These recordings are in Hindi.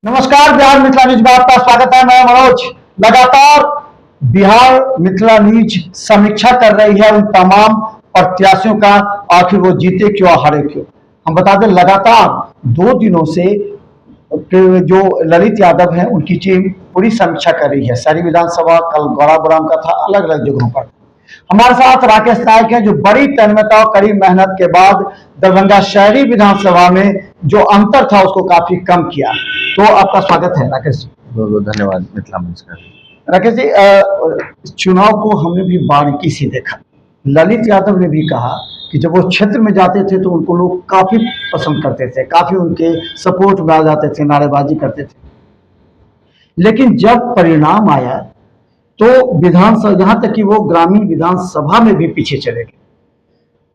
नमस्कार, बिहार मिथिला न्यूज में आपका स्वागत है। मैं मनोज। लगातार बिहार मिथिला न्यूज समीक्षा कर रही है उन तमाम प्रत्याशियों का, आखिर वो जीते क्यों हारे क्यों। हम बता दें, लगातार 2 दिनों से जो ललित यादव हैं उनकी टीम पूरी समीक्षा कर रही है। शहरी विधानसभा कल गौराबोराम का था, अलग अलग जगहों पर। हमारे साथ राकेश नायक हैं, जो बड़ी तन्मयता और कड़ी मेहनत के बाद दरभंगा शहरी विधानसभा में जो अंतर था उसको काफी कम किया। तो आपका स्वागत है राकेश जी। बहुत बहुत धन्यवाद मिथिला मंच का। राकेश जी, चुनाव को हमने भी बारीकी से देखा। ललित यादव ने भी कहा कि जब वो क्षेत्र में जाते थे तो उनको लोग काफी पसंद करते थे, काफी उनके सपोर्ट में आ जाते थे, नारेबाजी करते थे। लेकिन जब परिणाम आया तो विधानसभा, यहाँ तक कि वो ग्रामीण विधानसभा में भी पीछे चले गए।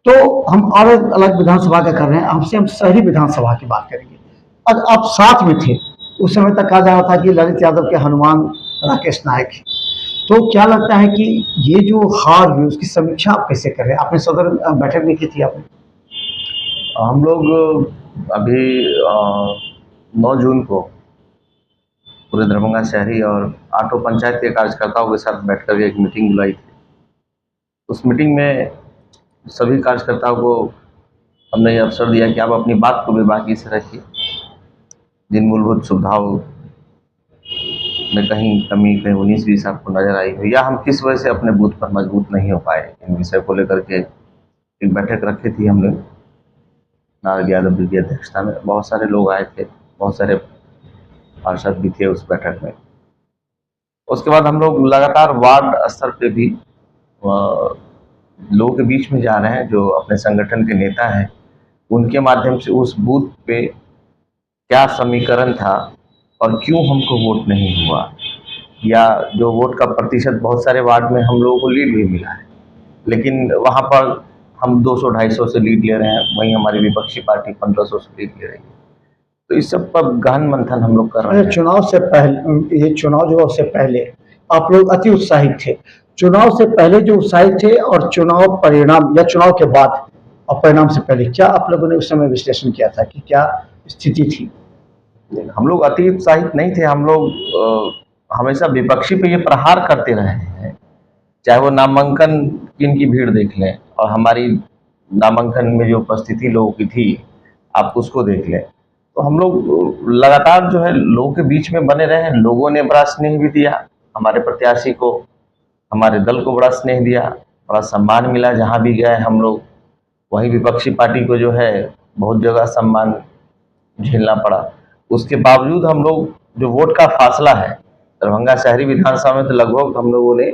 तो हम अलग अलग विधानसभा का कर रहे हैं, हमसे हम शहरी विधानसभा की बात करेंगे। अब आप साथ में थे, उस समय तक कहा जा रहा था कि ललित यादव के हनुमान राकेश नायक है। तो क्या लगता है कि ये जो हार हुई उसकी समीक्षा आप कैसे कर रहे हैं? आपने सदर बैठक में की थी आपने? हम लोग अभी 9 जून को पूरे दरभंगा शहरी और 8 पंचायत के कार्यकर्ताओं के साथ बैठकर एक मीटिंग बुलाई थी। उस मीटिंग में सभी कार्यकर्ताओं को हमने ये अवसर दिया कि आप अपनी बात को भी बाकी से रखिए। जिन मूलभूत सुविधाओं में कहीं कमी, कहीं 19-20 आपको नजर आई हो, या हम किस वजह से अपने बूथ पर मजबूत नहीं हो पाए, इन विषय को लेकर के एक बैठक रखी थी हमने। नारद यादव जी की अध्यक्षता में बहुत सारे लोग आए थे, बहुत सारे पार्षद भी थे उस बैठक में। उसके बाद हम लोग लगातार वार्ड स्तर पे भी लोगों के बीच में जा रहे हैं, जो अपने संगठन के नेता हैं, उनके माध्यम से उस बूथ पे क्या समीकरण था और क्यों हमको वोट नहीं हुआ, या जो वोट का प्रतिशत, बहुत सारे वार्ड में हम लोगों को लीड भी मिला है, लेकिन वहाँ पर हम 200-250 से लीड ले रहे हैं, वहीं हमारी विपक्षी पार्टी 1500 से लीड ले रही है। तो इस सब पर गहन मंथन हम लोग कर रहे हैं। चुनाव से पहले, ये चुनाव जो है उससे पहले आप लोग अति उत्साहित थे। चुनाव से पहले जो उत्साहित थे और चुनाव परिणाम या चुनाव के बाद और परिणाम से पहले, क्या आप लोगों ने उस समय विश्लेषण किया था कि क्या स्थिति थी? हम लोग अति उत्साहित नहीं थे। हम लोग हमेशा विपक्षी पे ये प्रहार करते रहे हैं, चाहे वो नामांकन की इनकी भीड़ देख लें और हमारी नामांकन में जो उपस्थिति लोगों की थी, आप उसको देख लें। तो हम लोग लगातार जो है लोगों के बीच में बने रहे हैं। लोगों ने बड़ा स्नेह भी दिया हमारे प्रत्याशी को, हमारे दल को बड़ा स्नेह दिया, बड़ा सम्मान मिला। जहाँ भी गए हम लोग, वहीं विपक्षी पार्टी को जो है बहुत जगह सम्मान झेलना पड़ा। उसके बावजूद हम लोग, जो वोट का फासला है दरभंगा शहरी विधानसभा में, तो लगभग हम लोगों ने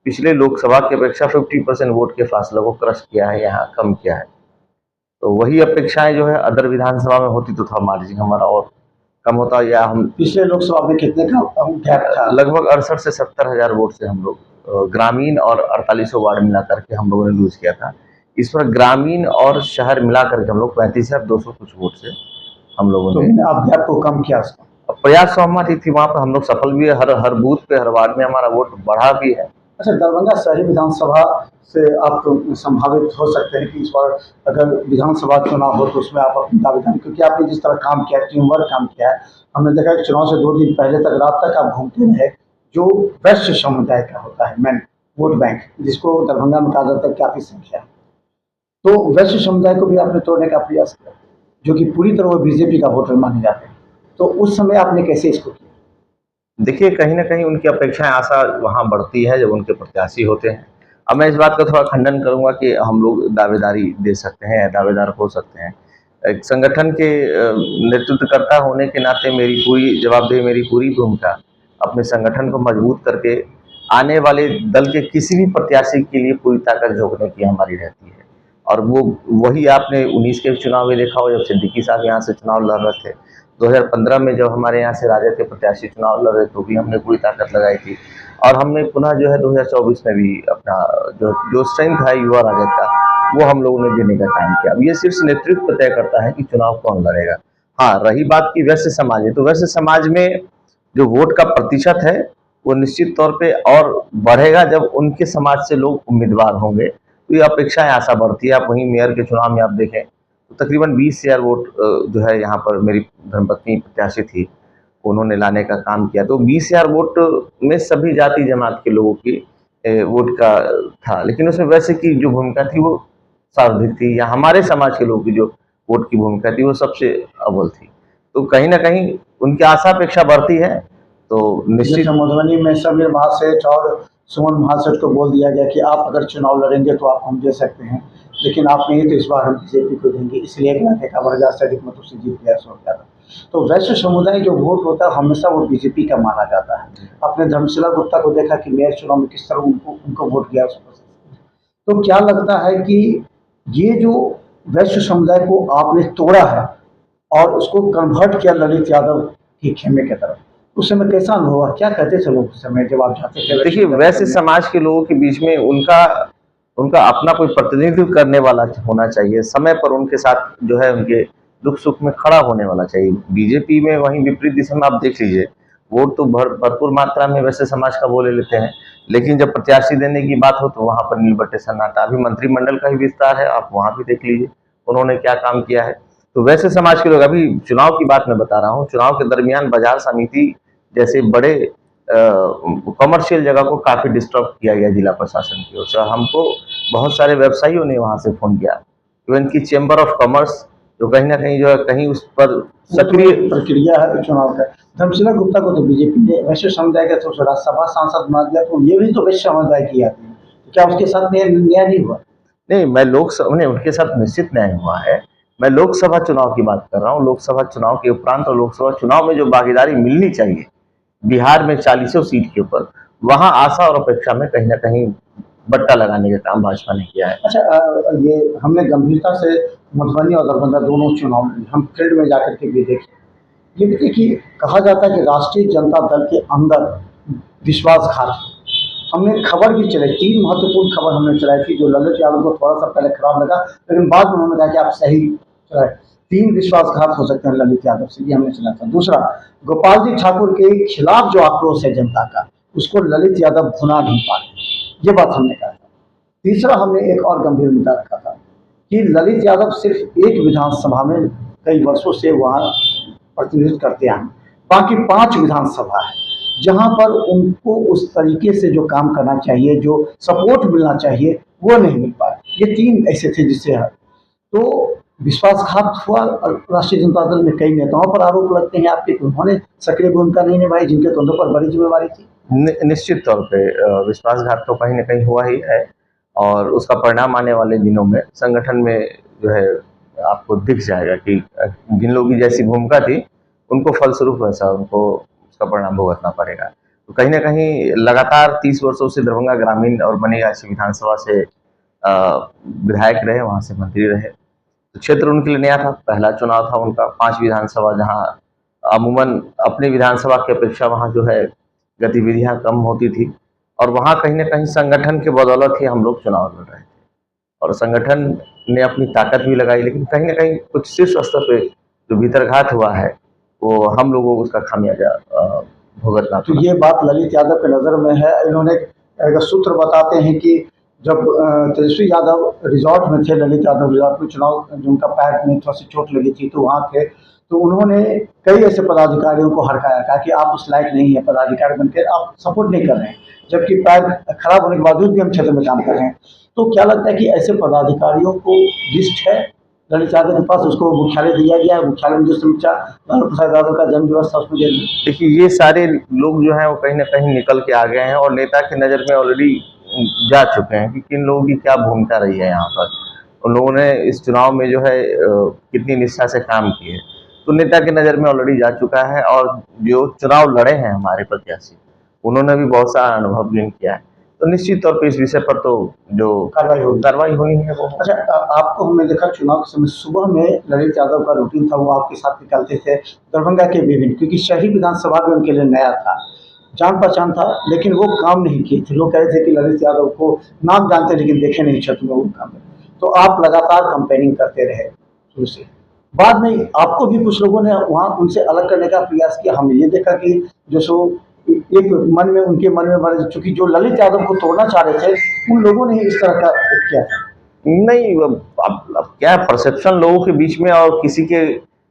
पिछले लोकसभा की अपेक्षा 50% वोट के फासले को क्रश किया है, यहाँ कम किया है। तो वही अपेक्षाएं जो है अदर विधानसभा में होती तो थोड़ा मार्जिन हमारा और कम होता, या हम पिछले लोकसभा में कितने का गैप था? लगभग 68 से 70 हजार वोट से हम लोग ग्रामीण और 48 वार्ड मिला करके हम लोगों ने लूज किया था। इस पर ग्रामीण और शहर मिला करके हम लोग 35,200 कुछ वोट से हम लोगों ने आप गैप को कम किया। प्रयास तो हमारी थी, वहाँ पर हम लोग सफल भी है। हर बूथ पे, हर वार्ड में हमारा वोट बढ़ा भी है। अच्छा, दरभंगा शहरी विधानसभा से आप संभावित हो सकते हैं कि इस बार अगर विधानसभा चुनाव हो तो उसमें आप अपनी दावेदारी, क्योंकि आपने जिस तरह काम किया है, टीम वर्क काम किया है। हमने देखा कि चुनाव से 2 दिन पहले तक, रात तक आप घूमते रहे। जो वैश्य समुदाय का होता है मेन वोट बैंक, जिसको दरभंगा में कहा जाता है काफी संख्या, तो वैश्य समुदाय को भी आपने तोड़ने का प्रयास किया, जो कि पूरी तरह वो बीजेपी का वोटर माने जाते हैं। तो उस समय आपने कैसे इसको किया? देखिए, कहीं ना कहीं उनकी अपेक्षाएं, आशा वहाँ बढ़ती है जब उनके प्रत्याशी होते हैं। अब मैं इस बात का थोड़ा खंडन करूंगा कि हम लोग दावेदारी दे सकते हैं या दावेदार हो सकते हैं। एक संगठन के नेतृत्वकर्ता होने के नाते मेरी पूरी जवाबदेही, मेरी पूरी भूमिका अपने संगठन को मजबूत करके आने वाले दल के किसी भी प्रत्याशी के लिए पूरी ताकत झोंकने की हमारी रहती है। और वो वही आपने 19 के चुनाव में देखा हो, जब सिद्दीकी साहब यहाँ से चुनाव लड़ रहे थे। 2015 में जब हमारे यहाँ से राजद के प्रत्याशी चुनाव लड़ रहे तो भी हमने पूरी ताकत लगाई थी। और हमने पुनः जो है 2024 में भी अपना जो स्ट्रेंथ है युवा राजद का, वो हम लोगों ने देने का काम किया। अब ये सिर्फ नेतृत्व तय करता है कि चुनाव कौन लड़ेगा। हाँ, रही बात की वैश्य समाज है, तो वैश्य समाज में जो वोट का प्रतिशत है वो निश्चित तौर पे और बढ़ेगा जब उनके समाज से लोग उम्मीदवार होंगे। तो ये अपेक्षाएं, आशा बढ़ती है। आप वहीं मेयर के चुनाव में आप देखें तो तकरीबन 20,000 वोट जो है यहाँ पर मेरी धर्मपत्नी प्रत्याशी थी, उन्होंने लाने का काम किया। तो 20,000 वोट में सभी जाति जमात के लोगों की वोट का था, लेकिन उसमें वैसे की जो भूमिका थी वो सर्वाधिक थी, या हमारे समाज के लोगों की जो वोट की भूमिका थी वो सबसे अव्वल थी। तो कहीं ना कहीं उनकी आशा अपेक्षा बढ़ती है, तो निश्चित। जैसे मधुबनी में समीर महासेठ और सुमन महासेठ को बोल दिया गया कि आप अगर चुनाव लड़ेंगे तो आप हम दे सकते हैं, लेकिन आप नहीं, तो इस बार हम बीजेपी को देंगे, इसलिए 1,51,000 से अधिक मतों से जीत गया ज़्यादा। तो वैश्य समुदाय जो वोट होता है हमेशा वो बीजेपी का माना जाता है। आपने धर्मशिला गुप्ता को देखा कि मेयर चुनाव में किस तरह उनको वोट दिया उसको। तो क्या लगता है कि ये जो वैश्य समुदाय को आपने तोड़ा है और उसको कन्वर्ट किया ललित यादव के खेमे की तरफ, उस समय कैसा अनुभव हुआ? क्या कहते थे लोग उस समय जब आप जाते थे? देखिए, वैसे समाज के लोगों के बीच में उनका उनका अपना कोई प्रतिनिधित्व करने वाला होना चाहिए, समय पर उनके साथ जो है उनके दुख सुख में खड़ा होने वाला चाहिए। बीजेपी में वहीं विपरीत दिशा में आप देख लीजिए, वोट तो भरपूर मात्रा में वैसे समाज का वो ले लेते हैं, लेकिन जब प्रत्याशी देने की बात हो तो वहां पर नीलबट्टे सन्नाटा। अभी मंत्रिमंडल का ही विस्तार है, आप वहां भी देख लीजिए उन्होंने क्या काम किया है। तो वैसे समाज के लोग, अभी चुनाव की बात मैं बता रहा हूँ, चुनाव के दरमियान बाजार समिति जैसे बड़े कमर्शियल जगह को काफी डिस्टर्ब किया गया जिला प्रशासन की ओर से, और हमको बहुत सारे व्यवसायियों ने वहां से फोन किया, इवन की चेंबर ऑफ कॉमर्स जो कहीं ना कहीं जो है कहीं उस पर सक्रिय प्रक्रिया है चुनाव का। धर्मशिला गुप्ता को तो बीजेपी ने वैश्य समुदाय का तो राज्यसभा सांसद बना दिया, तो ये भी तो वैश्य समुदाय की आती है, तो क्या उसके साथ न्याय नहीं हुआ? नहीं, मैं लोकसभा नहीं, उनके साथ निश्चित न्याय हुआ है। मैं लोकसभा चुनाव की बात कर रहा हूँ। लोकसभा चुनाव के उपरांत और लोकसभा चुनाव में जो भागीदारी मिलनी चाहिए बिहार में 40 सीट के ऊपर, वहां आशा और अपेक्षा में कहीं ना कहीं बट्टा लगाने का काम भाजपा ने किया है। अच्छा, ये हमने गंभीरता से मधुबनी और दरभंगा दोनों चुनाव हम फील्ड में जाकर के भी देखे। ये भी देखिए, कहा जाता है कि राष्ट्रीय जनता दल के अंदर विश्वासघात। हमने खबर भी चलाई, 3 महत्वपूर्ण खबर हमने चलाई थी, जो ललित यादव को थोड़ा सा पहले खराब लगा, लेकिन बाद में उन्होंने कहा कि आप सही चलाए। 3 विश्वासघात हो सकते हैं ललित यादव से, ये हमने चला था। दूसरा, गोपाल जी ठाकुर के खिलाफ जो आक्रोश है जनता का, उसको ललित यादव भुना नहीं पा रहे, ये बात हमने कहा था। तीसरा, हमने एक और गंभीर मुद्दा रखा था कि ललित यादव सिर्फ एक विधानसभा में कई वर्षों से वहाँ प्रतिनिधित्व करते हैं, बाकी 5 विधानसभा है जहाँ पर उनको उस तरीके से जो काम करना चाहिए, जो सपोर्ट मिलना चाहिए, वो नहीं मिल पाया। ये 3 ऐसे थे जिससे है तो विश्वासघात हुआ। राष्ट्रीय जनता दल में कई नेताओं पर आरोप लगते हैं आपके, उन्होंने सक्रिय भूमिका नहीं निभाई, जिनके कंधों पर बड़ी जिम्मेवारी थी। निश्चित तौर पे विश्वासघात तो कहीं ना कहीं हुआ ही है, और उसका परिणाम आने वाले दिनों में संगठन में जो है आपको दिख जाएगा कि जिन लोगों की जैसी भूमिका थी उनको फलस्वरूप वैसा उनको उसका परिणाम भुगतना पड़ेगा। तो कहीं ना कहीं लगातार 30 वर्षों से दरभंगा ग्रामीण और बनीगाछी विधानसभा से विधायक रहे, वहां से मंत्री रहे, तो क्षेत्र उनके लिए नया था, पहला चुनाव था उनका। 5 विधानसभा, जहां अमूमन अपनी विधानसभा की अपेक्षा वहां जो है गतिविधियां कम होती थी, और वहां कहीं ना कहीं संगठन के बदौलत ही हम लोग चुनाव लड़ रहे थे, और संगठन ने अपनी ताकत भी लगाई, लेकिन कहीं ना कहीं कुछ शीर्ष स्तर पे जो भीतरघात हुआ है वो हम लोगों को उसका खामियाजा भुगतना। तो ये बात ललित यादव के नज़र में है। इन्होंने एक सूत्र बताते हैं कि जब तेजस्वी यादव रिजॉर्ट में थे, ललित यादव रिजॉर्ट में चुनाव, जो उनका पैर में थोड़ी सी चोट लगी थी तो वहाँ थे, तो उन्होंने कई ऐसे पदाधिकारियों को हड़काया, कहा कि आप उस लायक नहीं है पदाधिकारी बनकर, आप सपोर्ट नहीं कर रहे हैं, जबकि पैर खराब होने के बावजूद भी हम क्षेत्र में काम कर रहे हैं। तो क्या लगता है कि ऐसे पदाधिकारियों को लिस्ट है ललित यादव के पास, उसको मुख्यालय दिया गया है, मुख्यालय में जो समीक्षा लालू प्रसाद यादव का जन्म दिवस था उसमें दे दिया? देखिए, ये सारे लोग जो हैं वो कहीं ना कहीं निकल के आ गए हैं, और नेता की नज़र में ऑलरेडी जा चुके हैं कि किन लोगों की क्या भूमिका रही है यहाँ पर। उन लोगों ने इस चुनाव में जो है कितनी निष्ठा से काम किए, तो नेता की नज़र में ऑलरेडी जा चुका है। और जो चुनाव लड़े हैं हमारे प्रत्याशी, उन्होंने भी बहुत सारा अनुभव गेन किया है, तो निश्चित तौर पे इस विषय पर तो जो कार्रवाई होनी है वो। अच्छा, आपको हमने देखा चुनाव के समय सुबह में ललित यादव का रूटीन था, वो आपके साथ निकलते थे दरभंगा के विभिन्न, क्योंकि शहरी विधानसभा में उनके लिए नया था, जान पहचान था, लेकिन वो काम नहीं किए थे। लोग कह रहे थे कि ललित यादव को नाम जानते लेकिन देखे नहीं क्षेत्र में वो काम है। तो आप लगातार कंपेनिंग करते रहे शुरू से, बाद में आपको भी कुछ लोगों ने वहाँ उनसे अलग करने का प्रयास किया। हमने ये देखा कि जो सो एक मन में उनके मन में बड़े, चूंकि जो ललित यादव को तोड़ना चाह रहे थे उन लोगों ने इस तरह का किया था। नहीं, अब क्या परसेप्शन लोगों के बीच में और किसी के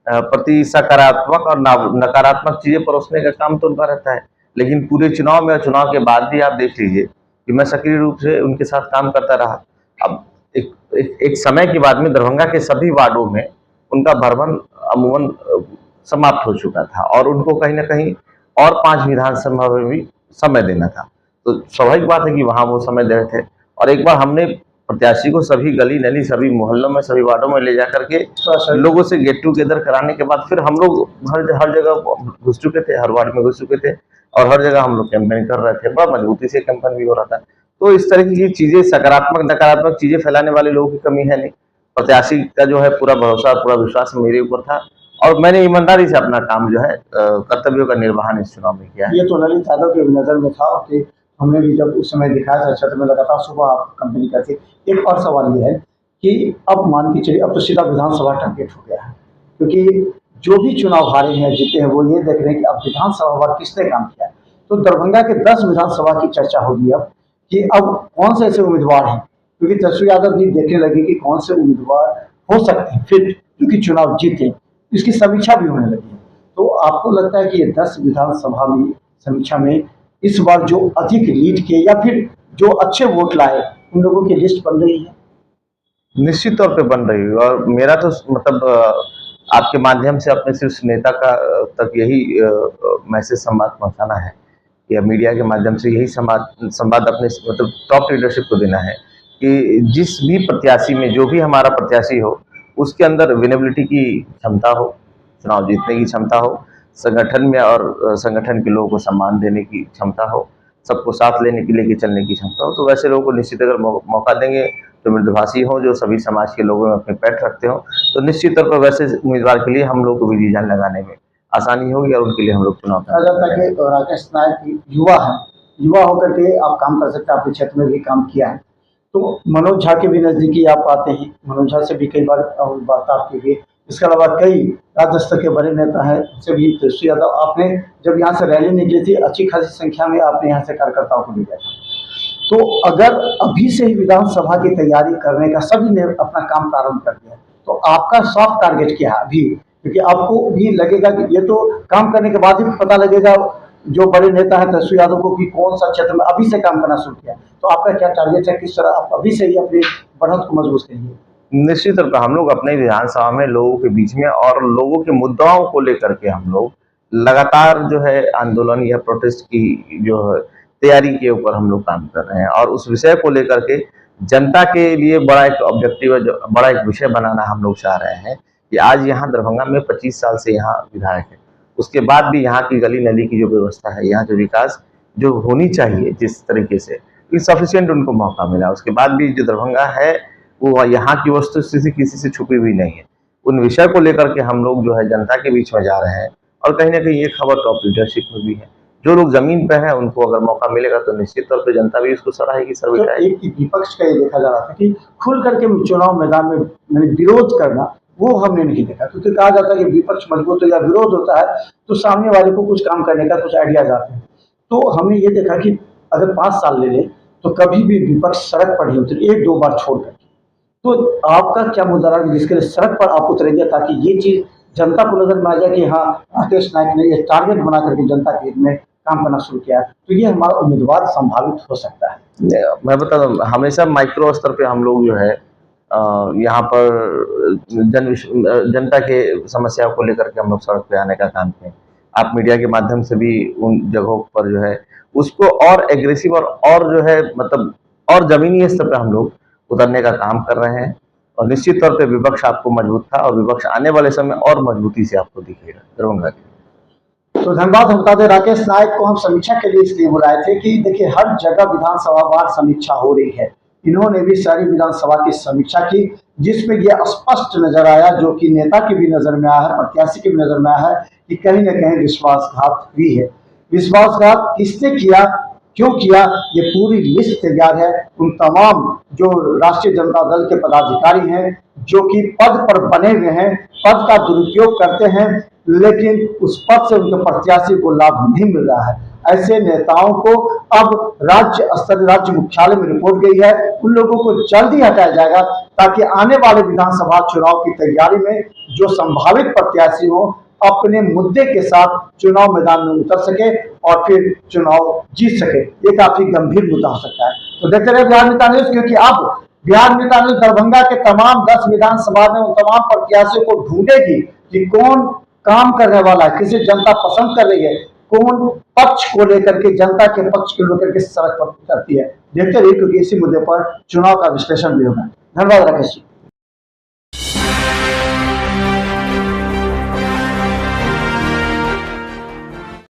प्रति सकारात्मक और नकारात्मक चीजें परोसने का काम तो उनका रहता है। लेकिन पूरे चुनाव में और चुनाव के बाद भी आप देख लीजिए कि मैं सक्रिय रूप से उनके साथ काम करता रहा। अब एक समय के बाद में दरभंगा के सभी वार्डों में उनका भ्रमण अमूमन समाप्त हो चुका था और उनको कहीं ना कहीं और 5 विधानसभा में भी समय देना था। तो स्वाभाविक बात है कि वहां वो समय दे रहे थे। और एक बार हमने प्रत्याशी को सभी गली नली, सभी मोहल्लों में, सभी वार्डों में ले जा करके लोगों से गेट टुगेदर कराने के बाद फिर हम लोग हर जगह घुस चुके थे, हर वार्ड में घुस चुके थे और हर जगह हम लोग कैंपेन कर रहे थे। बड़ा मजबूती से कैंपेन भी हो रहा था। तो इस तरह की चीजें, सकारात्मक नकारात्मक चीजें फैलाने वाले लोगों की कमी है नहीं। प्रत्याशी का जो है पूरा भरोसा, पूरा विश्वास मेरे ऊपर था और मैंने ईमानदारी से अपना काम जो है कर्तव्यों का निर्वहन इस चुनाव में किया है। ये तो ललित यादव के नज़र में था कि हमने भी जब उस समय दिखाया था क्षेत्र में लगातार सुबह आप कंपनी करते। एक और सवाल ये है कि अब मान के चलिए अब तो सीधा विधानसभा टारगेट हो गया है, क्योंकि जो भी चुनाव हारे हैं जीते हैं वो ये देख रहे हैं कि अब विधानसभा पर किसने काम किया है। तो दरभंगा के 10 विधानसभा की चर्चा होगी अब कि अब कौन से ऐसे उम्मीदवार हैं, क्योंकि तेजस्वी यादव भी देखने लगे कि कौन से उम्मीदवार हो सकते हैं फिर क्योंकि चुनाव जीते, इसकी समीक्षा भी होने लगी है। तो आपको लगता है कि ये 10 विधानसभा में समीक्षा में इस बार जो अधिक लीड किए या फिर जो अच्छे वोट लाए उन लोगों की लिस्ट बन रही है? निश्चित तौर पे बन रही है और मेरा तो मतलब आपके माध्यम से अपने शीर्ष नेता का तक यही मैसेज संवाद पहुंचाना है या मीडिया के माध्यम से यही संवाद अपने मतलब टॉप लीडरशिप को देना है कि जिस भी प्रत्याशी में, जो भी हमारा प्रत्याशी हो, उसके अंदर विनेबिलिटी की क्षमता हो, चुनाव जीतने की क्षमता हो, संगठन में और संगठन के लोगों को सम्मान देने की क्षमता हो, सबको साथ लेने के लेके चलने की क्षमता हो। तो वैसे लोगों को निश्चित अगर मौका देंगे, जो मृदुभाषी हो, जो सभी समाज के लोगों में अपने पैठ रखते हो, तो निश्चित तौर पर वैसे उम्मीदवार के लिए हम लोग को भी जी जान लगाने में आसानी होगी और उनके लिए हम लोग चुनाव कहा जाता है कि राकेश नायक युवा है, युवा होकर के आप काम कर सकते हैं, आपके क्षेत्र में भी काम किया है। तो मनोज झा के भी नज़दीकी आप आते हैं, मनोज झा से भी कई बार वार्तालाप की गई। इसके अलावा कई राज्य स्तर के बड़े नेता हैं, उनसे भी तेजस्वी यादव, आपने जब यहाँ से रैली निकली थी अच्छी खासी संख्या में आपने यहाँ से कार्यकर्ताओं को ले गया था। तो अगर अभी से ही विधानसभा की तैयारी करने का सभी ने अपना काम प्रारंभ कर दिया, तो आपका सॉफ्ट टारगेट क्या है अभी? क्योंकि आपको भी लगेगा कि ये तो काम करने के बाद ही पता लगेगा जो बड़े नेता है तेजस्वी यादव को कि कौन सा क्षेत्र में अभी से काम करना शुरू किया। तो आपका क्या टारगेट है, किस तरह आप अभी से ही अपनी बढ़त को मजबूत करेंगे? निश्चित तौर पर हम लोग अपने विधानसभा में लोगों के बीच में और लोगों के मुद्दाओं को लेकर के हम लोग लगातार जो है आंदोलन या प्रोटेस्ट की जो है तैयारी के ऊपर हम लोग काम कर रहे हैं और उस विषय को लेकर के जनता के लिए बड़ा एक ऑब्जेक्टिव, बड़ा एक विषय बनाना हम लोग चाह रहे हैं कि आज यहाँ दरभंगा में 25 साल से यहाँ विधायक है, उसके बाद भी यहाँ की गली नली की जो व्यवस्था है, यहाँ जो विकास जो होनी चाहिए जिस तरीके से सफिशिएंट उनको मौका मिला, उसके बाद भी जो दरभंगा है वो यहाँ की वस्तुस्थिति किसी से छुपी हुई नहीं है। उन विषय को लेकर के हम लोग जो है जनता के बीच में जा रहे हैं और कहीं ना कहीं ये खबर टॉप लीडरशिप में भी है। जो लोग जमीन पे हैं उनको अगर मौका मिलेगा तो निश्चित तौर पे जनता भी इसको सराहेगी, सर्वे तो एक विपक्ष का ये देखा जा रहा था कि खुल करके चुनाव मैदान में विरोध करना वो हमने नहीं देखा, क्योंकि कहा जाता है कि विपक्ष मजबूत हो या विरोध होता है तो सामने वाले को कुछ काम करने का कुछ आइडियाज आते हैं। तो हमने ये देखा कि अगर 5 साल ले लें तो कभी भी विपक्ष सड़क पर नहीं उतरी, 1-2 बार छोड़ करके। तो आपका क्या मुद्दा रहा जिसके लिए सड़क पर आप उतरेंगे ताकि ये चीज जनता को नजर में आ जाए कि हाँ राकेश नायक ने ये टारगेट बना करके जनता के हित में काम करना शुरू किया, तो ये हमारा उम्मीदवार संभावित हो सकता है? मैं बता दूं, हमेशा माइक्रो स्तर पे हम लोग जो है यहाँ पर जनता के समस्याओं को लेकर के हम लोग सड़क पे आने का काम किए। आप मीडिया के माध्यम से भी उन जगहों पर जो है उसको और एग्रेसिव और जो है मतलब और जमीनी स्तर पे हम लोग उतरने का काम कर रहे हैं और निश्चित तौर पे विपक्ष आपको मजबूत था और विपक्ष आने वाले समय और मजबूती से आपको दिखेगा दरभंगा की। तो धन्यवाद। हम बता दें राकेश नायक को हम समीक्षा के लिए इसलिए बुलाए थे कि देखिए हर जगह विधानसभा वार समीक्षा हो रही है, इन्होंने भी सारी विधानसभा की समीक्षा की जिसमें यह स्पष्ट नजर आया, जो कि नेता की भी नजर में आया है, प्रत्याशी की भी नजर में आया है कि कहीं न कहीं विश्वासघात हुई है। विश्वासघात किसने किया, क्यों किया, ये पूरी लिस्ट तैयार है। उन तमाम जो राष्ट्रीय जनता दल के पदाधिकारी हैं जो कि पद पर बने हुए हैं, पद का दुरुपयोग करते हैं लेकिन उस पद से उनके प्रत्याशी को लाभ नहीं मिल रहा है, ऐसे नेताओं को अब राज्य स्तर, राज्य मुख्यालय में रिपोर्ट गई है, उन लोगों को जल्द ही हटाया जाएगा ताकि आने वाले विधानसभा चुनाव की तैयारी में जो संभावित प्रत्याशी हो अपने मुद्दे के साथ चुनाव मैदान में उतर सके और फिर चुनाव जीत सके। ये काफी गंभीर मुद्दा हो सकता है। तो देखते रहे बिहार नेता न्यूज, क्योंकि अब बिहार नेता न्यूज दरभंगा के तमाम 10 विधानसभा में उन तमाम प्रत्याशियों को ढूंढेगी कि कौन काम करने वाला है, किसे जनता पसंद कर रही है, कौन पक्ष को लेकर के, जनता के पक्ष को लेकर के सड़क पर उतरती है। देखते रहिए, क्योंकि इसी मुद्दे पर चुनाव का विश्लेषण भी होगा। धन्यवाद राकेश जी।